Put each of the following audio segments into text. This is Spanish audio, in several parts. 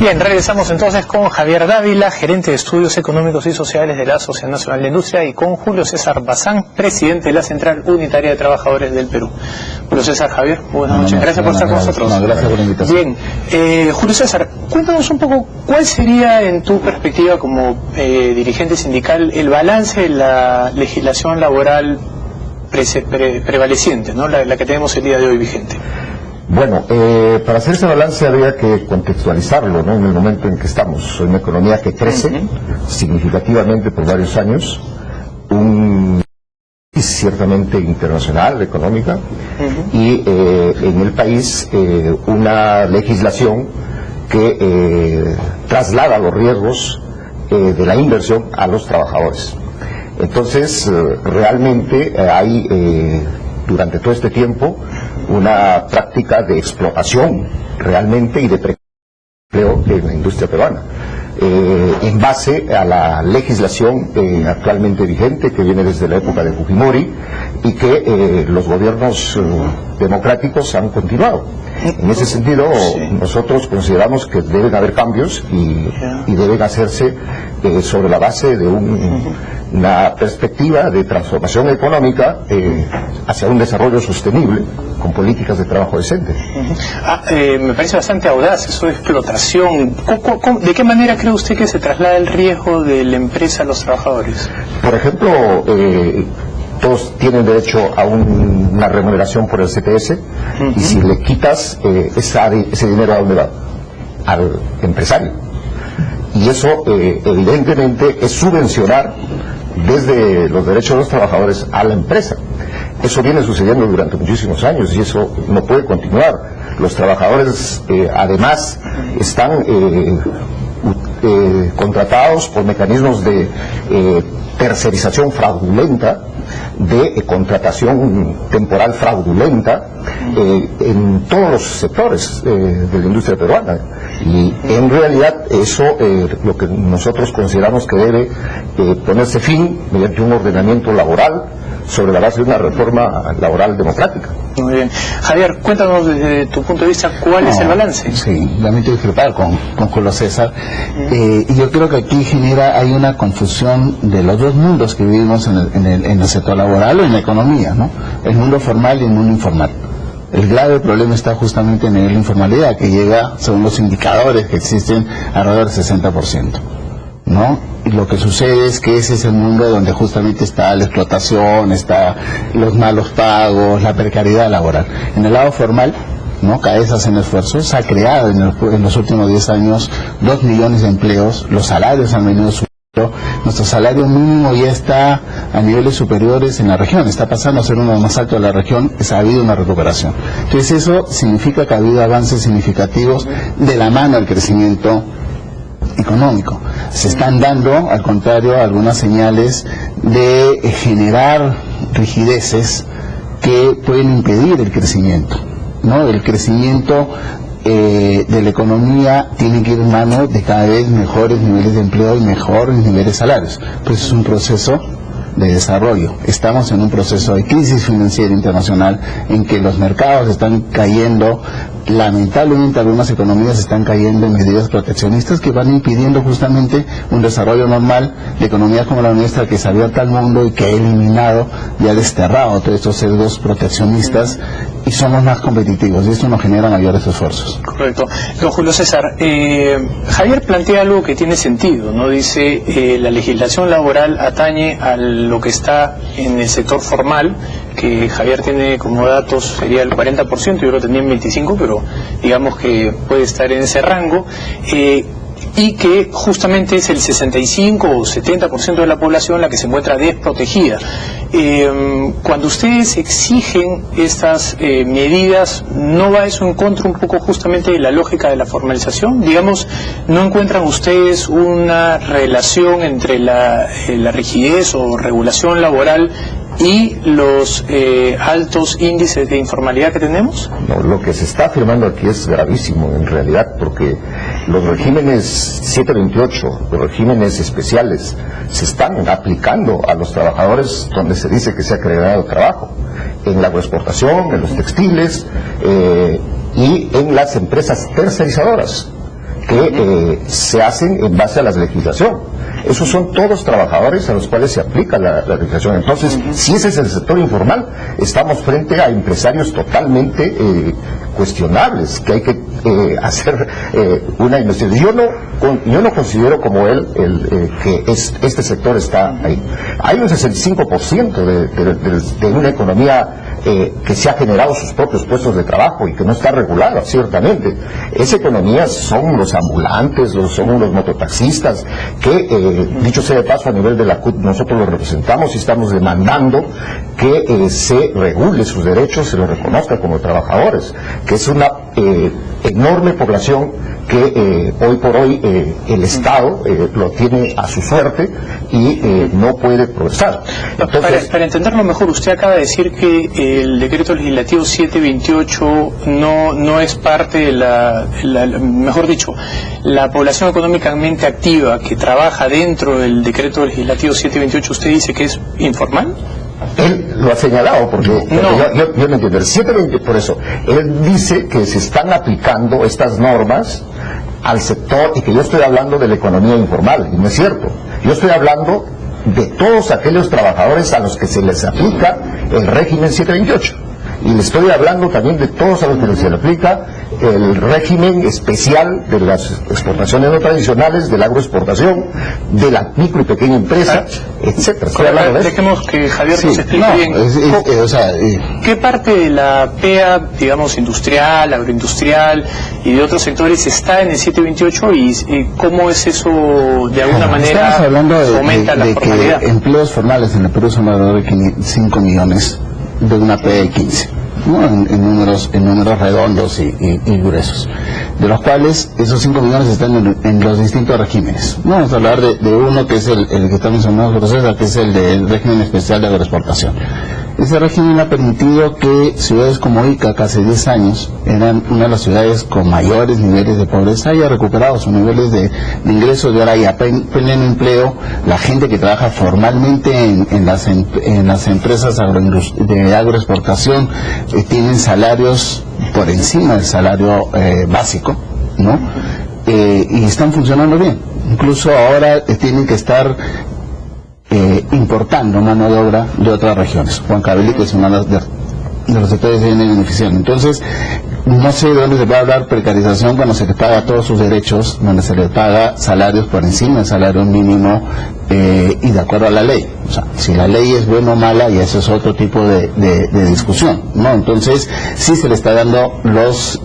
Bien, regresamos entonces con Javier Dávila, gerente de Estudios Económicos y Sociales de la Asociación Nacional de Industria, y con Julio César Bazán, presidente de la Central Unitaria de Trabajadores del Perú. Julio César, Javier, buenas noches, gracias por estar con nosotros. Gracias por la invitación. Bien, Julio César, cuéntanos un poco cuál sería, en tu perspectiva como dirigente sindical, el balance de la legislación laboral prevaleciente, ¿no? la que tenemos el día de hoy vigente. Bueno, para hacer ese balance habría que contextualizarlo, ¿no? En el momento en que estamos, en una economía que crece significativamente por varios años, un ciertamente internacional, económica, y en el país una legislación que traslada los riesgos de la inversión a los trabajadores. Entonces, realmente hay durante todo este tiempo una práctica de explotación realmente y de preempleo en la industria peruana, en base a la legislación actualmente vigente, que viene desde la época de Fujimori y que los gobiernos democráticos han continuado. En ese sentido, nosotros consideramos que deben haber cambios y deben hacerse sobre la base de una perspectiva de transformación económica hacia un desarrollo sostenible con políticas de trabajo decente. Me parece bastante audaz eso de explotación. ¿De qué manera cree usted que se traslada el riesgo de la empresa a los trabajadores? Por ejemplo, todos tienen derecho a una remuneración por el CTS, y si le quitas ese dinero, ¿a dónde va? Al empresario. Y eso evidentemente es subvencionar desde los derechos de los trabajadores a la empresa. Eso viene sucediendo durante muchísimos años y eso no puede continuar. Los trabajadores además están contratados por mecanismos de tercerización fraudulenta, de contratación temporal fraudulenta en todos los sectores de la industria peruana. Y en realidad eso lo que nosotros consideramos que debe ponerse fin mediante un ordenamiento laboral sobre la base de una reforma laboral democrática. Muy bien. Javier, cuéntanos desde tu punto de vista cuál es el balance. Sí, lamento discrepar con Julio César. Y yo creo que aquí hay una confusión de los dos mundos que vivimos en el sector laboral o en la economía, ¿no? El mundo formal y el mundo informal. El grave problema está justamente en la informalidad, que llega, según los indicadores que existen, alrededor del 60%. ¿No? Y lo que sucede es que ese es el mundo donde justamente está la explotación, está los malos pagos, la precariedad laboral. En el lado formal, ¿no? Cada vez hacen esfuerzos, se ha creado en los últimos 10 años 2 millones de empleos, los salarios han venido subiendo, nuestro salario mínimo ya está a niveles superiores en la región, está pasando a ser uno de los más altos de la región, ha habido una recuperación. Entonces eso significa que ha habido avances significativos de la mano del crecimiento económico. Se están dando, al contrario, algunas señales de generar rigideces que pueden impedir el crecimiento, ¿no? El crecimiento de la economía tiene que ir en mano de cada vez mejores niveles de empleo y mejores niveles de salarios. Pues es un proceso de desarrollo. Estamos en un proceso de crisis financiera internacional en que los mercados están cayendo, lamentablemente algunas economías están cayendo en medidas proteccionistas que van impidiendo justamente un desarrollo normal de economías como la nuestra, que se ha abierto al mundo y que ha eliminado y ha desterrado todos estos sesgos proteccionistas y somos más competitivos y esto nos genera mayores esfuerzos. Correcto. Don Julio César, Javier plantea algo que tiene sentido, ¿no? Dice, la legislación laboral atañe a lo que está en el sector formal, que Javier tiene como datos, sería el 40%, yo lo tenía en 25%, pero digamos que puede estar en ese rango, y que justamente es el 65 o 70% de la población la que se encuentra desprotegida. Cuando ustedes exigen estas medidas, ¿no va eso en contra un poco justamente de la lógica de la formalización? Digamos, ¿no encuentran ustedes una relación entre la rigidez o regulación laboral y los altos índices de informalidad que tenemos? No, lo que se está afirmando aquí es gravísimo en realidad, porque los regímenes 728, los regímenes especiales, se están aplicando a los trabajadores donde se dice que se ha creado trabajo, en la agroexportación, en los textiles y en las empresas tercerizadoras, que se hacen en base a la legislación. Esos son todos trabajadores a los cuales se aplica la legislación. Entonces, si ese es el sector informal, estamos frente a empresarios totalmente cuestionables, que hay que hacer una investigación. Yo no considero como él que este sector está ahí. Hay un 65% de una economía que se ha generado sus propios puestos de trabajo y que no está regulada, ciertamente. Esa economía son los ambulantes, son los mototaxistas, que, dicho sea de paso, a nivel de la CUT nosotros los representamos y estamos demandando que se regule sus derechos, se los reconozca como trabajadores, que es una enorme población que hoy por hoy el Estado lo tiene a su suerte y no puede progresar. Entonces, para entenderlo mejor, usted acaba de decir que el decreto legislativo 728 no es parte de mejor dicho, la población económicamente activa que trabaja dentro del decreto legislativo 728, ¿usted dice que es informal? Él lo ha señalado, porque yo no entiendo. El 728, por eso, él dice que se están aplicando estas normas al sector, y que yo estoy hablando de la economía informal, y no es cierto. Yo estoy hablando de todos aquellos trabajadores a los que se les aplica el régimen 728. Y le estoy hablando también de todos a los que se les aplica el régimen especial de las exportaciones no tradicionales, de la agroexportación, de la micro y pequeña empresa, etcétera. Estoy hablando de eso. Dejemos que Javier nos explique bien. ¿Qué parte de la PEA, digamos, industrial, agroindustrial y de otros sectores está en el 728 y cómo es eso de alguna manera estamos hablando fomenta la de formalidad? Que empleos formales en el Perú son alrededor de 5 millones de una PEA de 15, ¿no? en números redondos y gruesos, de los cuales esos 5 millones están en los distintos regímenes. No vamos a hablar de uno que es el que está mencionado por César, que es el del régimen especial de agroexportación. Ese régimen ha permitido que ciudades como Ica, que hace 10 años eran una de las ciudades con mayores niveles de pobreza, haya recuperado sus niveles de ingresos, y ahora ya pleno empleo. La gente que trabaja formalmente en las empresas de agroexportación tienen salarios por encima del salario básico, ¿no? Y están funcionando bien. Incluso ahora tienen que estar importando mano de obra de otras regiones. Huancavelica, que es uno de los sectores que vienen beneficiando. Entonces, no sé de dónde se va a hablar precarización cuando se le paga todos sus derechos, donde se le paga salarios por encima del salario mínimo y de acuerdo a la ley. O sea, si la ley es buena o mala, y eso es otro tipo de discusión, ¿no? Entonces, sí se le está dando los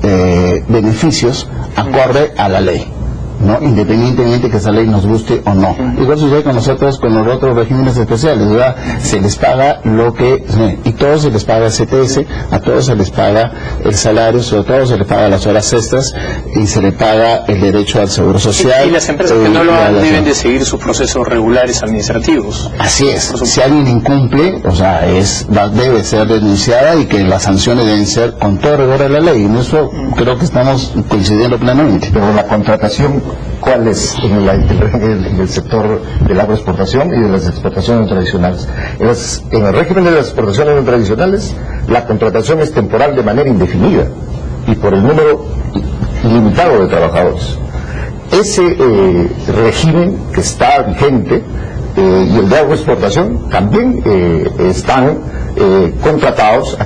beneficios acorde a la ley, ¿no? Independientemente que esa ley nos guste o no. Igual sucede con nosotros, con los otros regímenes especiales, ¿verdad? Se les paga lo que, y todos se les paga el CTS, a todos se les paga el salario, sobre todo se les paga las horas extras y se les paga el derecho al seguro social. Y las empresas que no lo hagan deben de seguir sus procesos regulares administrativos. Así es. Si alguien incumple, o sea, debe ser denunciada, y que las sanciones deben ser con todo rigor a la ley. En eso creo que estamos coincidiendo plenamente. Pero la contratación, ¿cuál es en el sector de la agroexportación y de las exportaciones tradicionales? En el régimen de las exportaciones no tradicionales, la contratación es temporal de manera indefinida y por el número limitado de trabajadores. Ese régimen que está vigente y el de agroexportación también están contratados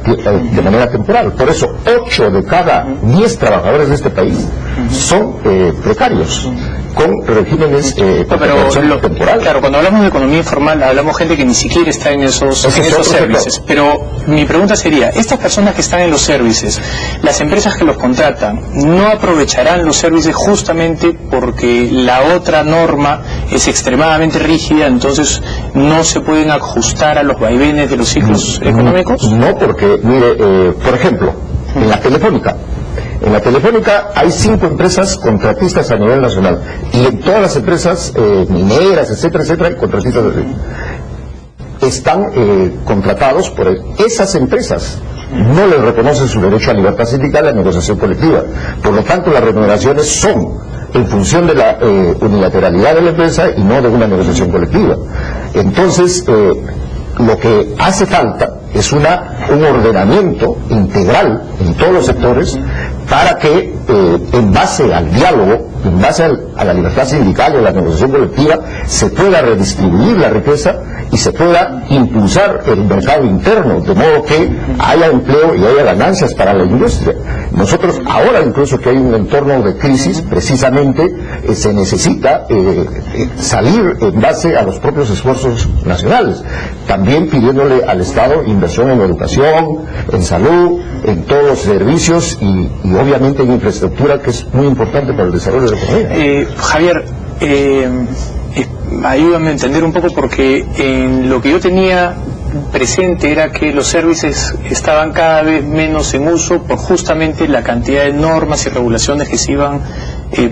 de manera temporal. Por eso 8 de cada 10 trabajadores de este país son precarios, con regímenes temporal. Claro, cuando hablamos de economía informal, hablamos gente que ni siquiera está en esos servicios. Pero mi pregunta sería, estas personas que están en los servicios, las empresas que los contratan, ¿no aprovecharán los servicios justamente porque la otra norma es extremadamente rígida, entonces no se pueden ajustar a los vaivenes de los ciclos económicos? No, porque, mire, por ejemplo, en la Telefónica hay 5 empresas contratistas a nivel nacional, y en todas las empresas mineras, etcétera, hay contratistas están contratados por esas empresas. No les reconocen su derecho a libertad sindical y a negociación colectiva. Por lo tanto, las remuneraciones son en función de la unilateralidad de la empresa y no de una negociación colectiva. Entonces, lo que hace falta es un ordenamiento integral en todos los sectores para que en base al diálogo, en base a la libertad sindical y a la negociación colectiva, se pueda redistribuir la riqueza y se pueda impulsar el mercado interno, de modo que haya empleo y haya ganancias para la industria. Nosotros ahora, incluso que hay un entorno de crisis, precisamente se necesita salir en base a los propios esfuerzos nacionales, también pidiéndole al Estado inversión en educación, en salud, en todos los servicios y obviamente en infraestructura, que es muy importante para el desarrollo de la economía. Javier, ayúdame a entender un poco, porque en lo que yo tenía presente era que los servicios estaban cada vez menos en uso por justamente la cantidad de normas y regulaciones que se iban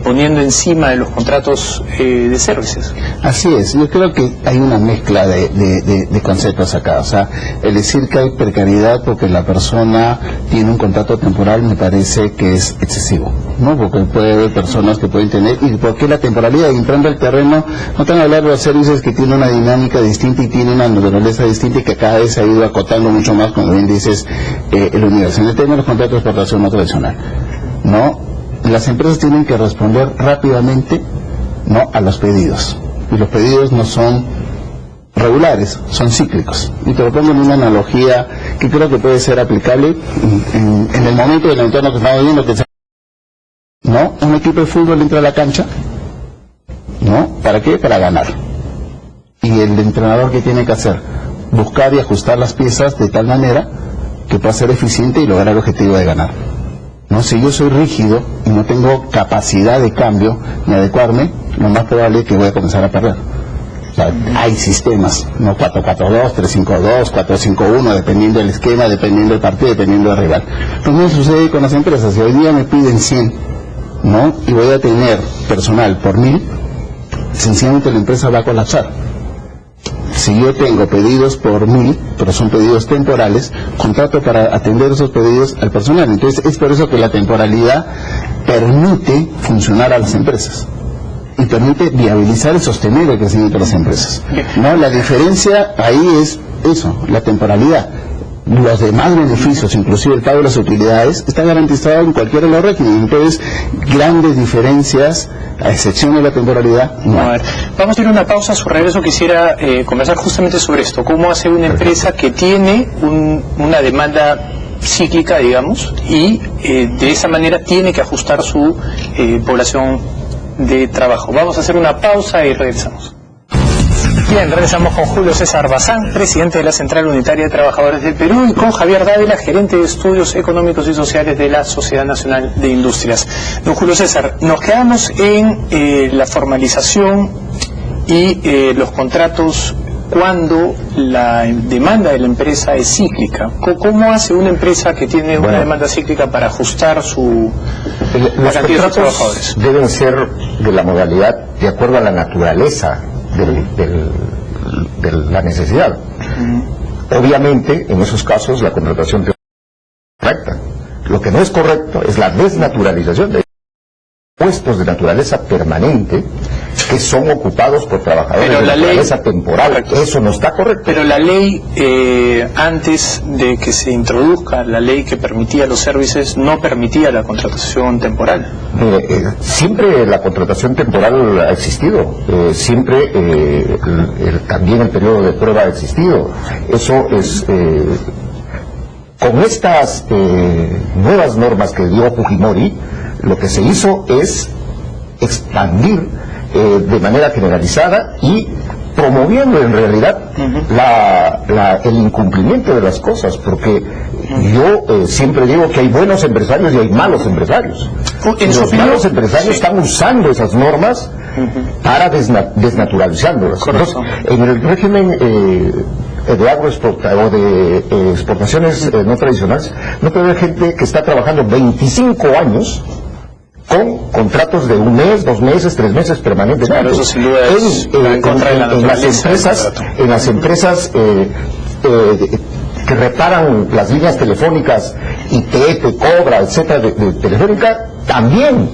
poniendo encima de los contratos de servicios. Así es, yo creo que hay una mezcla de conceptos acá. O sea, el decir que hay precariedad porque la persona tiene un contrato temporal me parece que es excesivo, ¿no? Porque puede haber personas que pueden tener, y porque la temporalidad, entrando al terreno, no están hablando de los servicios que tienen una dinámica distinta y tienen una naturaleza distinta y que cada vez se ha ido acotando mucho más, como bien dices, el universo. En el tema de los contratos de exportación no tradicional, ¿no? Las empresas tienen que responder rápidamente, ¿no?, a los pedidos, y los pedidos no son regulares, son cíclicos. Y te lo pongo en una analogía que creo que puede ser aplicable en el momento del entorno que estamos viviendo, que ¿no? Un equipo de fútbol entra a la cancha, ¿no? ¿Para qué? Para ganar. Y el entrenador, ¿qué tiene que hacer? Buscar y ajustar las piezas de tal manera que pueda ser eficiente y lograr el objetivo de ganar. No, si yo soy rígido y no tengo capacidad de cambio ni adecuarme, lo más probable es que voy a comenzar a perder. O sea, hay sistemas, no 4-4-2, 3-5-2, 4-5-1, dependiendo del esquema, dependiendo del partido, dependiendo del rival. Lo mismo sucede con las empresas. Si hoy día me piden 100, ¿no?, y voy a tener personal por 1000, sencillamente la empresa va a colapsar. Si yo tengo pedidos por 1000, pero son pedidos temporales, contrato para atender esos pedidos al personal. Entonces es por eso que la temporalidad permite funcionar a las empresas y permite viabilizar y sostener el crecimiento de las empresas, ¿no? La diferencia ahí es eso, la temporalidad. Los demás beneficios, inclusive el pago de las utilidades, está garantizado en cualquiera de los regímenes. Entonces, grandes diferencias, a excepción de la temporalidad, no. A ver, vamos a ir a una pausa. A su regreso quisiera conversar justamente sobre esto. ¿Cómo hace una empresa que tiene una demanda cíclica, digamos, y de esa manera tiene que ajustar su población de trabajo? Vamos a hacer una pausa y regresamos. Bien, regresamos con Julio César Bazán, presidente de la Central Unitaria de Trabajadores del Perú, y con Javier Dávila, gerente de Estudios Económicos y Sociales de la Sociedad Nacional de Industrias. Don Julio César, nos quedamos en la formalización y los contratos cuando la demanda de la empresa es cíclica. ¿Cómo hace una empresa que tiene una demanda cíclica para ajustar su los cantidad de trabajadores? Deben ser de la modalidad de acuerdo a la naturaleza de la necesidad. Obviamente, en esos casos, la contratación es correcta. Lo que no es correcto es la desnaturalización de puestos de naturaleza permanente que son ocupados por trabajadores de naturaleza temporal. Correcto. Eso no está correcto. Pero la ley, antes de que se introduzca la ley que permitía los servicios, no permitía la contratación temporal. Siempre la contratación temporal ha existido, siempre también el periodo de prueba ha existido. Eso es... con estas nuevas normas que dio Fujimori, lo que se hizo es expandir de manera generalizada y promoviendo en realidad el incumplimiento de las cosas, porque yo siempre digo que hay buenos empresarios y hay malos empresarios. Los malos empresarios están usando esas normas para desnaturalizándolas. Entonces, en el régimen de o de exportaciones no tradicionales, no puede haber gente que está trabajando 25 años con contratos de 1 mes, 2 meses, 3 meses permanentemente. Claro, eso sin duda es en contra de la naturaleza. En las empresas que reparan las líneas telefónicas, ITF, Cobra, etcétera, de Telefónica, también.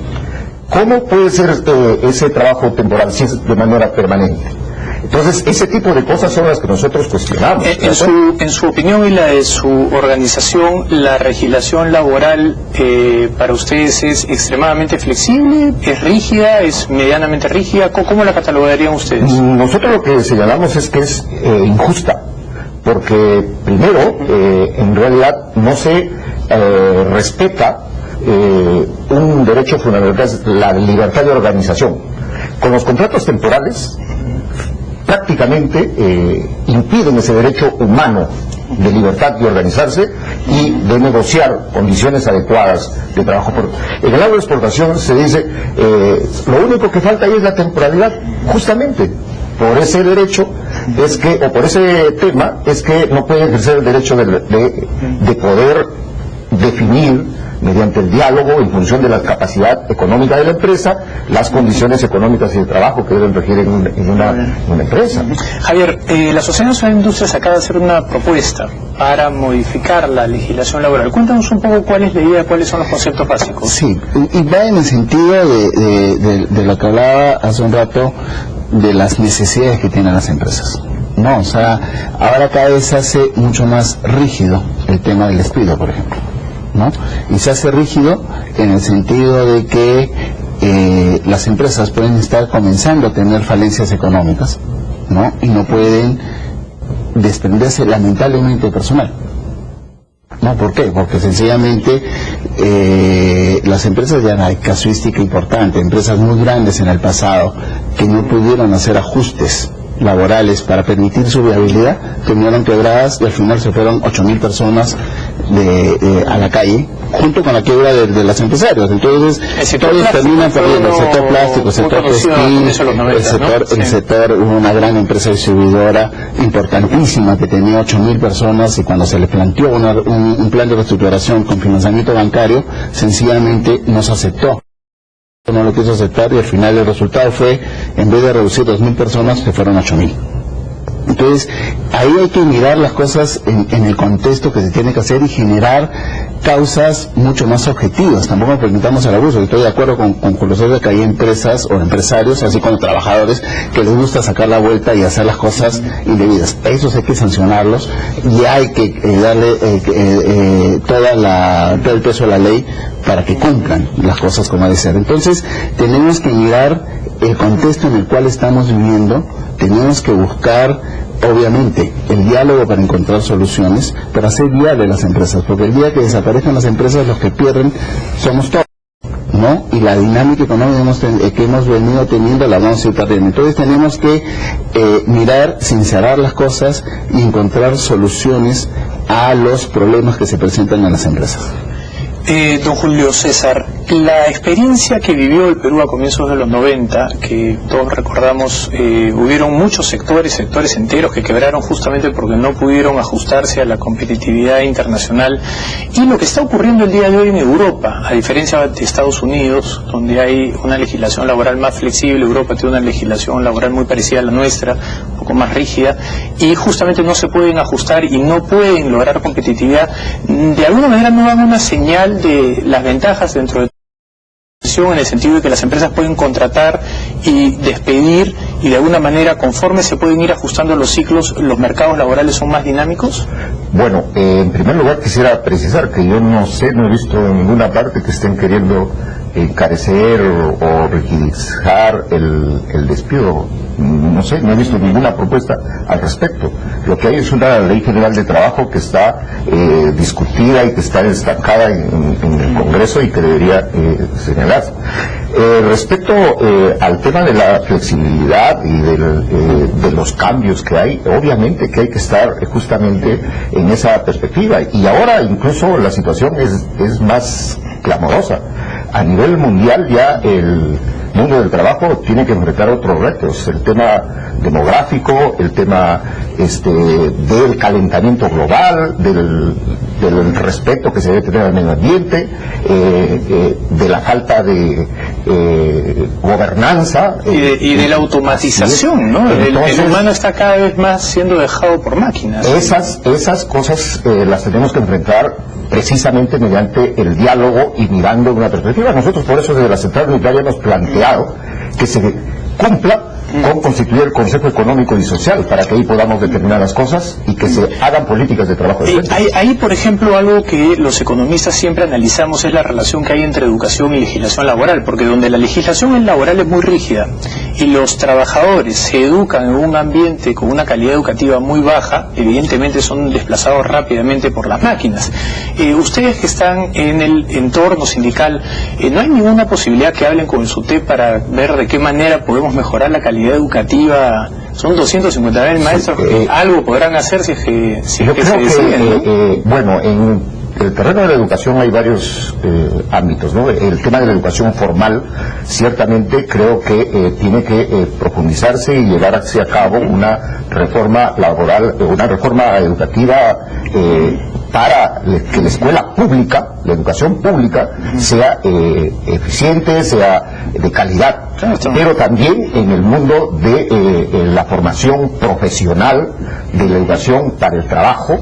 ¿Cómo puede ser ese trabajo temporal si es de manera permanente? Entonces, ese tipo de cosas son las que nosotros cuestionamos. En su opinión y la de su organización, ¿la legislación laboral para ustedes es extremadamente flexible, es rígida, es medianamente rígida? ¿Cómo la catalogarían ustedes? Nosotros lo que señalamos es que es injusta, porque primero, en realidad no se respeta un derecho fundamental, la libertad de organización. Con los contratos temporales prácticamente impiden ese derecho humano de libertad de organizarse y de negociar condiciones adecuadas de trabajo. En el lado de exportación se dice, lo único que falta ahí es la temporalidad, justamente por ese derecho es que, o por ese tema, es que no puede ejercer el derecho de poder definir mediante el diálogo en función de la capacidad económica de la empresa, las condiciones económicas y de trabajo que deben regir en una empresa. Javier, la Asociación Nacional de Industrias acaba de hacer una propuesta para modificar la legislación laboral. Cuéntanos un poco cuál es la idea, cuáles son los conceptos básicos. Sí, y va en el sentido de lo que hablaba hace un rato, de las necesidades que tienen las empresas. No, o sea, ahora cada vez se hace mucho más rígido el tema del despido, por ejemplo, ¿no? Y se hace rígido en el sentido de que las empresas pueden estar comenzando a tener falencias económicas, ¿no? Y no pueden desprenderse lamentablemente de personal. ¿No? ¿Por qué? Porque sencillamente las empresas, ya hay casuística importante, empresas muy grandes en el pasado que no pudieron hacer ajustes laborales para permitir su viabilidad, terminaron quebradas y al final se fueron 8.000 personas a la calle, junto con la quiebra de los empresarios. Entonces todos terminan perdiendo, el sector plástico, el sector textil, el sector, una gran empresa distribuidora importantísima que tenía 8.000 personas, y cuando se le planteó un plan de reestructuración con financiamiento bancario, sencillamente no se aceptó. No lo quiso aceptar, y al final el resultado fue, en vez de reducir 2.000 personas, se fueron 8.000. Entonces, ahí hay que mirar las cosas en el contexto que se tiene que hacer y generar causas mucho más objetivas. Tampoco permitamos el abuso. Estoy de acuerdo con Julio César que hay empresas o empresarios, así como trabajadores, que les gusta sacar la vuelta y hacer las cosas indebidas. A esos hay que sancionarlos y hay que darle todo el peso de la ley para que cumplan las cosas como debe ser. Entonces, tenemos que mirar el contexto en el cual estamos viviendo, tenemos que buscar, obviamente, el diálogo para encontrar soluciones, pero hacer viable las empresas, porque el día que desaparezcan las empresas, los que pierden somos todos, ¿no? Y la dinámica económica que hemos venido teniendo la vamos a ir perdiendo. Entonces tenemos que mirar, sincerar las cosas y encontrar soluciones a los problemas que se presentan en las empresas. Don Julio César, la experiencia que vivió el Perú a comienzos de los 90, que todos recordamos, hubieron muchos sectores enteros que quebraron justamente porque no pudieron ajustarse a la competitividad internacional, y lo que está ocurriendo el día de hoy en Europa, a diferencia de Estados Unidos, donde hay una legislación laboral más flexible. Europa tiene una legislación laboral muy parecida a la nuestra, un poco más rígida, y justamente no se pueden ajustar y no pueden lograr competitividad. De alguna manera no dan una señal de las ventajas dentro de en el sentido de que las empresas pueden contratar y despedir, y de alguna manera, conforme se pueden ir ajustando los ciclos, los mercados laborales son más dinámicos. Bueno, en primer lugar quisiera precisar que yo no he visto en ninguna parte que estén queriendo encarecer o rigidizar el despido. No sé, no he visto ninguna propuesta al respecto. Lo que hay es una ley general de trabajo que está discutida y que está estancada en el Congreso y que debería señalarse. Respecto al tema de la flexibilidad y de los cambios que hay, obviamente que hay que estar justamente en esa perspectiva, y ahora incluso la situación es más clamorosa. A nivel mundial ya el mundo del trabajo tiene que enfrentar otros retos, el tema demográfico, el tema del calentamiento global, del respeto que se debe tener al medio ambiente, de la falta de gobernanza y de la automatización, ¿no? Entonces, el humano está cada vez más siendo dejado por máquinas. Esas cosas las tenemos que enfrentar precisamente mediante el diálogo y mirando una perspectiva. Nosotros por eso desde la Central Unitaria hemos planteado que se cumpla con constituir el Consejo Económico y Social, para que ahí podamos determinar las cosas y que se hagan políticas de trabajo decentes. Ahí, por ejemplo, algo que los economistas siempre analizamos es la relación que hay entre educación y legislación laboral, porque donde la legislación laboral es muy rígida y los trabajadores se educan en un ambiente con una calidad educativa muy baja, evidentemente son desplazados rápidamente por las máquinas. Ustedes que están en el entorno sindical, ¿no hay ninguna posibilidad que hablen con el SUTEP para ver de qué manera podemos mejorar la calidad educativa? Son 250.000 maestros, algo podrán hacer si es que se deciden, ¿no? Bueno, en el terreno de la educación hay varios ámbitos, ¿no? El tema de la educación formal, ciertamente creo que tiene que profundizarse y llevarse a cabo una reforma laboral, una reforma educativa para que la escuela pública, la educación pública, sea eficiente, sea de calidad, pero también en el mundo de la formación profesional, de la educación para el trabajo,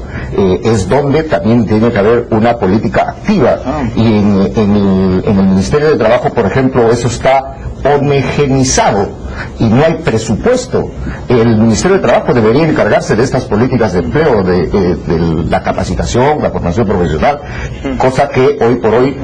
es donde también tiene que haber una política activa. Y en el Ministerio de Trabajo, por ejemplo, eso está homogeneizado y no hay presupuesto. El Ministerio de Trabajo debería encargarse de estas políticas de empleo, de la capacitación, la formación profesional, cosa que hoy por hoy,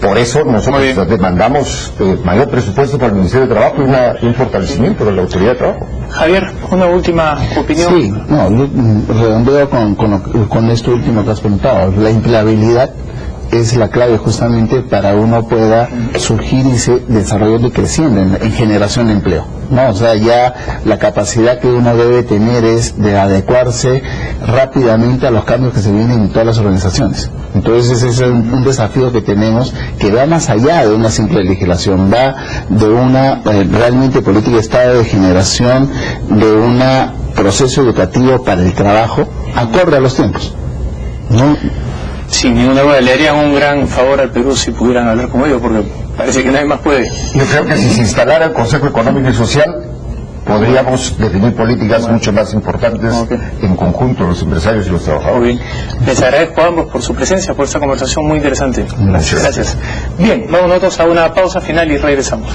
por eso nosotros demandamos mayor presupuesto para el Ministerio de Trabajo y un fortalecimiento de la autoridad de trabajo. Javier, una última opinión. Sí, no, yo redondeo con esto último que has preguntado. La empleabilidad es la clave justamente para uno pueda surgir y se desarrollando y creciendo en generación de empleo, ¿no? O sea, ya la capacidad que uno debe tener es de adecuarse rápidamente a los cambios que se vienen en todas las organizaciones. Entonces ese es un desafío que tenemos, que va más allá de una simple legislación, va de una realmente política de Estado de generación de un proceso educativo para el trabajo acorde a los tiempos, ¿no? Sin ninguna duda, le harían un gran favor al Perú si pudieran hablar con ellos, porque parece que nadie más puede. Yo creo que si se instalara el Consejo Económico y Social, podríamos definir políticas mucho más importantes en conjunto, los empresarios y los trabajadores. Muy bien. Les agradezco a ambos por su presencia, por esta conversación muy interesante. Gracias. Bien, vamos nosotros a una pausa final y regresamos.